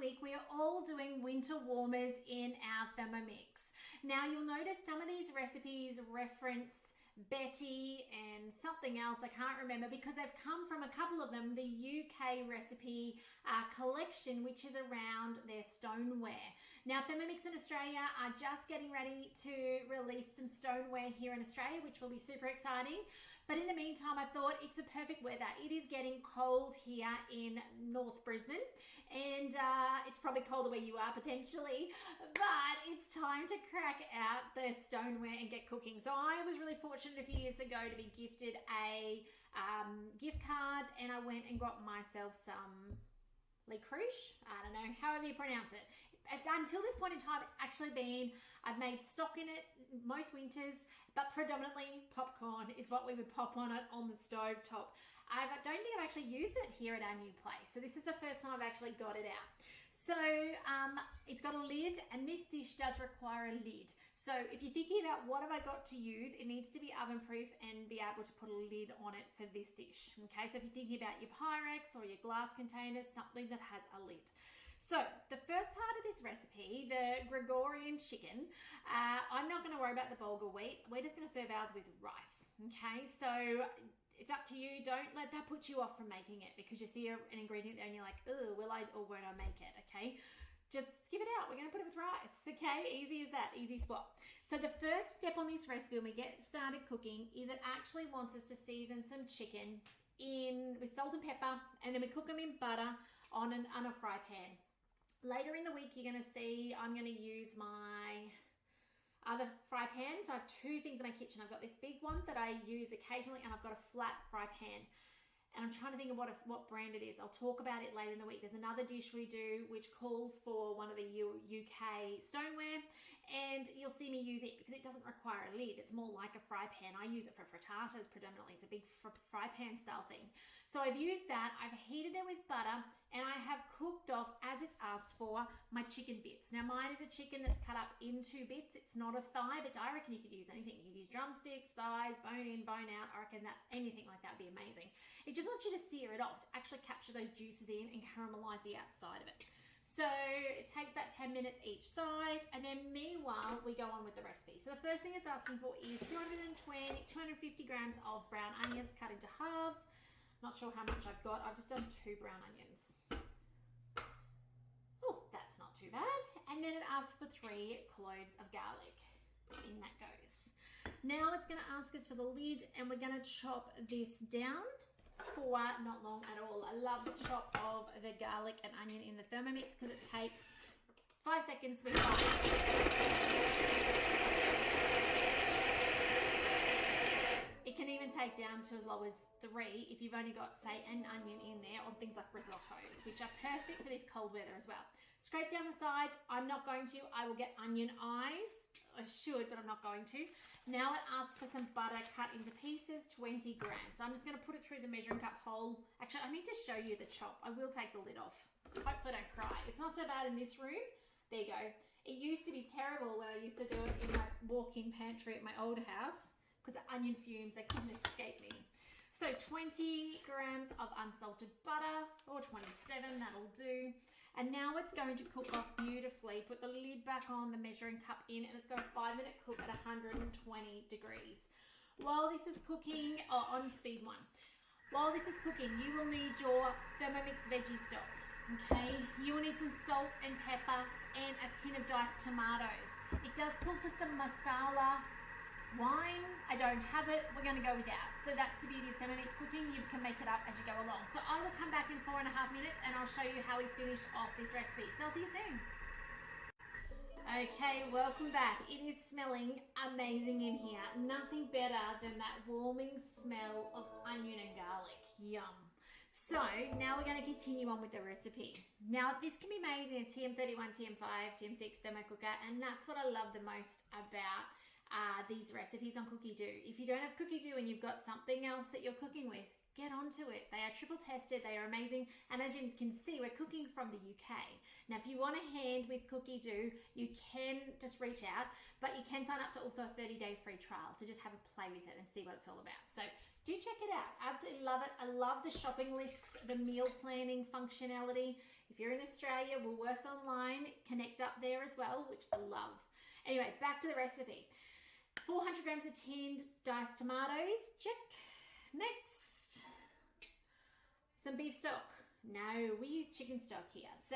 week we are all doing winter warmers in our Thermomix. Now you'll notice some of these recipes reference Betty and something else I can't remember because they've come from a couple of them, the UK recipe collection, which is around their stoneware. Now Thermomix in Australia are just getting ready to release some stoneware here in Australia, which will be super exciting. But in the meantime, I thought it's a perfect weather. It is getting cold here in North Brisbane, and it's probably colder where you are potentially, but it's time to crack out the stoneware and get cooking. So I was really fortunate a few years ago to be gifted a gift card, and I went and got myself some Le Cruche, I don't know, however you pronounce it. Until this point in time, it's actually been, I've made stock in it most winters, but predominantly popcorn is what we would pop on it on the stove top. I don't think I've actually used it here at our new place. So this is the first time I've actually got it out. So it's got a lid, and this dish does require a lid. So if you're thinking about what have I got to use, it needs to be oven proof and be able to put a lid on it for this dish. Okay, so if you're thinking about your Pyrex or your glass containers, something that has a lid. So the first part of this recipe, the Georgian chicken, I'm not going to worry about the bulgur wheat. We're just going to serve ours with rice. Okay, so it's up to you. Don't let that put you off from making it because you see an ingredient there and you're like, oh, will I or won't I make it? Okay, just skip it out. We're going to put it with rice. Okay, easy as that, easy swap. So the first step on this recipe when we get started cooking is it actually wants us to season some chicken with salt and pepper, and then we cook them in butter on a fry pan. Later in the week, you're going to see I'm going to use my other fry pan. So I have two things in my kitchen. I've got this big one that I use occasionally, and I've got a flat fry pan. And I'm trying to think of what brand it is. I'll talk about it later in the week. There's another dish we do which calls for one of the UK stoneware, and you'll see me use it because it doesn't require a lid. It's more like a fry pan. I use it for frittatas predominantly. It's a big fry pan style thing. So I've used that. I've heated it with butter, and I have cooked off, as it's asked for, my chicken bits. Now mine is a chicken that's cut up into bits. It's not a thigh, but I reckon you could use anything. You could use drumsticks, thighs, bone in, bone out. I reckon that anything like that would be amazing. It just wants you to sear it off to actually capture those juices in and caramelize the outside of it. So it takes about 10 minutes each side, and then meanwhile we go on with the recipe. So the first thing it's asking for is 250 grams of brown onions cut into halves. Not sure how much I've got. I've just done 2 brown onions. Oh, that's not too bad. And then it asks for 3 cloves of garlic. In that goes. Now it's going to ask us for the lid, and we're going to chop this down for not long at all. I love the chop of the garlic and onion in the Thermomix because it takes 5 seconds to be fine. It can even take down to as low as 3 if you've only got, say, an onion in there, on things like risottos, which are perfect for this cold weather as well. Scrape down the sides. I'm not going to. I will get onion eyes. I should, but I'm not going to. Now it asks for some butter cut into pieces, 20 grams. So I'm just going to put it through the measuring cup hole. Actually, I need to show you the chop. I will take the lid off. Hopefully I don't cry. It's not so bad in this room. There you go. It used to be terrible when I used to do it in my walk-in pantry at my old house, because the onion fumes, they couldn't escape me. So 20 grams of unsalted butter, or 27, that'll do. And now it's going to cook off beautifully. Put the lid back on, the measuring cup in, and it's got a 5-minute cook at 120 degrees. While this is cooking, on speed 1. While this is cooking, you will need your Thermomix veggie stock. Okay, you will need some salt and pepper and a tin of diced tomatoes. It does call for some masala wine. I don't have it. We're going to go without. So that's the beauty of Thermomix cooking. You can make it up as you go along. So I will come back in 4.5 minutes and I'll show you how we finish off this recipe. So I'll see you soon. Okay, welcome back. It is smelling amazing in here. Nothing better than that warming smell of onion and garlic. Yum. So now we're going to continue on with the recipe. Now this can be made in a TM31, TM5, TM6 thermo cooker, and that's what I love the most about these recipes on Cookie Do. If you don't have Cookie Do and you've got something else that you're cooking with, get onto it. They are triple tested, they are amazing, and as you can see, we're cooking from the UK. Now, if you want a hand with cookie dough, you can just reach out, but you can sign up to also a 30-day free trial to just have a play with it and see what it's all about. So do check it out. Absolutely love it. I love the shopping lists, the meal planning functionality. If you're in Australia, Woolworths online, connect up there as well, which I love. Anyway, back to the recipe. 400 grams of tinned diced tomatoes, check. Next, some beef stock. No, we use chicken stock here. So,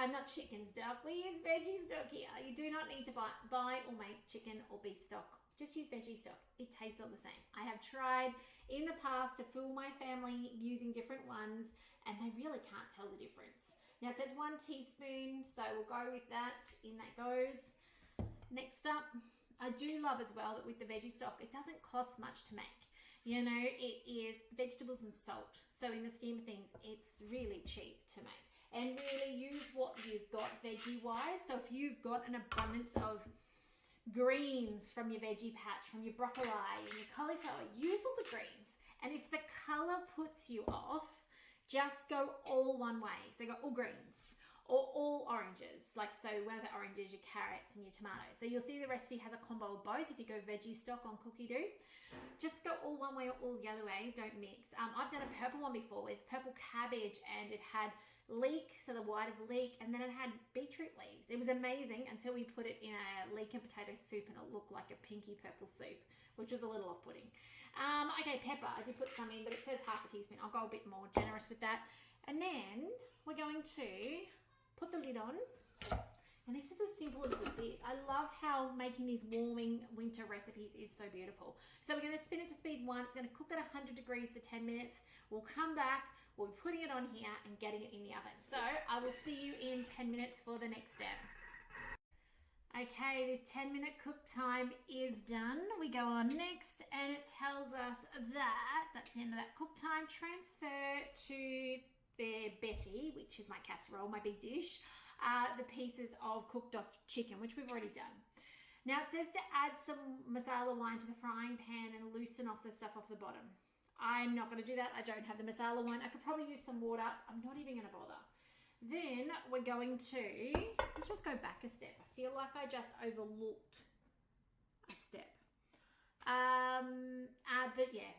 not chicken stock, we use veggie stock here. You do not need to buy or make chicken or beef stock. Just use veggie stock. It tastes all the same. I have tried in the past to fool my family using different ones, and they really can't tell the difference. Now it says 1 teaspoon, so we'll go with that. In that goes. Next up, I do love as well that with the veggie stock, it doesn't cost much to make. You know, it is vegetables and salt. So in the scheme of things, it's really cheap to make. And really use what you've got veggie-wise. So if you've got an abundance of greens from your veggie patch, from your broccoli and your cauliflower, use all the greens. And if the color puts you off, just go all one way. So go all greens or all oranges. Like, so when I say oranges, your carrots and your tomatoes. So you'll see the recipe has a combo of both if you go veggie stock on cookie dough. Just go all one way or all the other way, don't mix. I've done a purple one before with purple cabbage, and it had leek, so the white of leek, and then it had beetroot leaves. It was amazing until we put it in a leek and potato soup and it looked like a pinky purple soup, which was a little off-putting. Okay, pepper, I did put some in, but it says half a teaspoon. I'll go a bit more generous with that. And then we're going to put the lid on. And this is as simple as this is. I love how making these warming winter recipes is so beautiful. So we're going to spin it to speed 1. It's going to cook at 100 degrees for 10 minutes. We'll come back, we'll be putting it on here and getting it in the oven. So I will see you in 10 minutes for the next step. Okay, this 10-minute cook time is done. We go on next, and it tells us that that's the end of that cook time. Transfer to their Betty, which is my casserole, my big dish. The pieces of cooked off chicken, which we've already done. Now it says to add some masala wine to the frying pan and loosen off the stuff off the bottom. I'm not going to do that. I don't have the masala wine. I could probably use some water. I'm not even going to bother. Then we're going to, let's just go back a step. I feel like I just overlooked a step.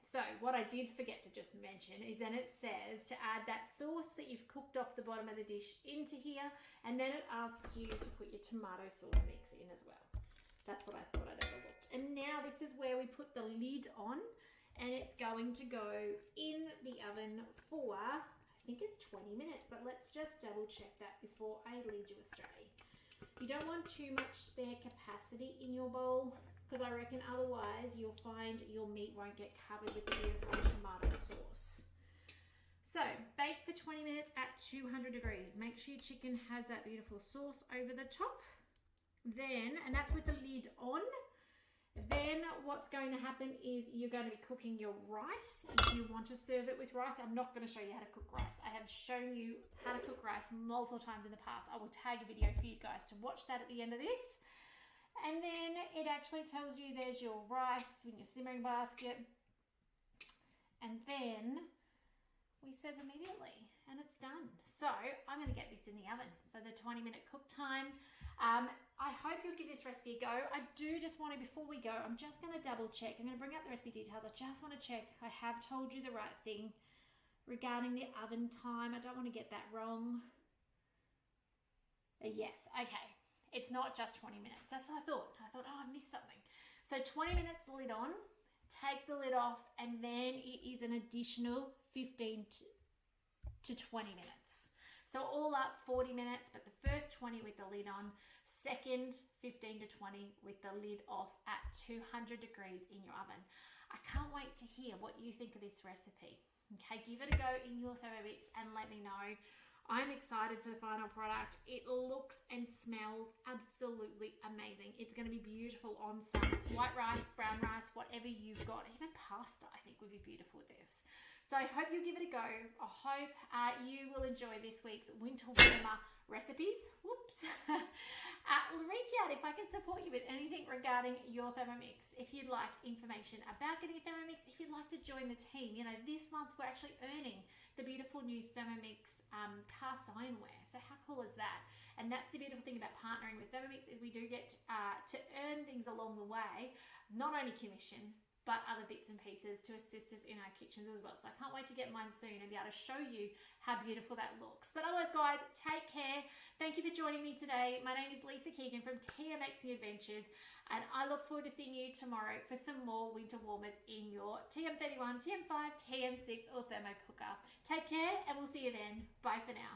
So what I did forget to just mention is then it says to add that sauce that you've cooked off the bottom of the dish into here, and then it asks you to put your tomato sauce mix in as well. That's what I thought I'd overlooked. And now this is where we put the lid on, and it's going to go in the oven for, I think it's 20 minutes, but let's just double check that before I lead you astray. You don't want too much spare capacity in your bowl, because I reckon otherwise you'll find your meat won't get covered with the beautiful tomato sauce. So, bake for 20 minutes at 200 degrees. Make sure your chicken has that beautiful sauce over the top. Then, and that's with the lid on, then what's going to happen is you're going to be cooking your rice. If you want to serve it with rice, I'm not going to show you how to cook rice. I have shown you how to cook rice multiple times in the past. I will tag a video for you guys to watch that at the end of this. And then it actually tells you there's your rice in your simmering basket. And then we serve immediately and it's done. So I'm going to get this in the oven for the 20-minute cook time. I hope you'll give this recipe a go. I do just want to, before we go, I'm just going to double check. I'm going to bring up the recipe details. I just want to check I have told you the right thing regarding the oven time. I don't want to get that wrong. Yes, okay. It's not just 20 minutes. That's what I thought. I thought, oh, I missed something. So 20 minutes lid on, take the lid off, and then it is an additional 15 to 20 minutes. So all up 40 minutes, but the first 20 with the lid on, second 15 to 20 with the lid off at 200 degrees in your oven. I can't wait to hear what you think of this recipe. Okay, give it a go in your Thermomix and let me know. I'm excited for the final product. It looks and smells absolutely amazing. It's going to be beautiful on some white rice, brown rice, whatever you've got. Even pasta, I think, would be beautiful with this. So I hope you'll give it a go. I hope you will enjoy this week's winter warmer recipes. Whoops. Reach out if I can support you with anything regarding your Thermomix. If you'd like information about getting a Thermomix, if you'd like to join the team, you know, this month we're actually earning the beautiful new Thermomix cast ironware. So how cool is that? And that's the beautiful thing about partnering with Thermomix is we do get to earn things along the way, not only commission, but other bits and pieces to assist us in our kitchens as well. So I can't wait to get mine soon and be able to show you how beautiful that looks. But otherwise, guys, take care. Thank you for joining me today. My name is Lisa Keegan from TMX New Adventures, and I look forward to seeing you tomorrow for some more winter warmers in your TM31, TM5, TM6 or thermo cooker. Take care, and we'll see you then. Bye for now.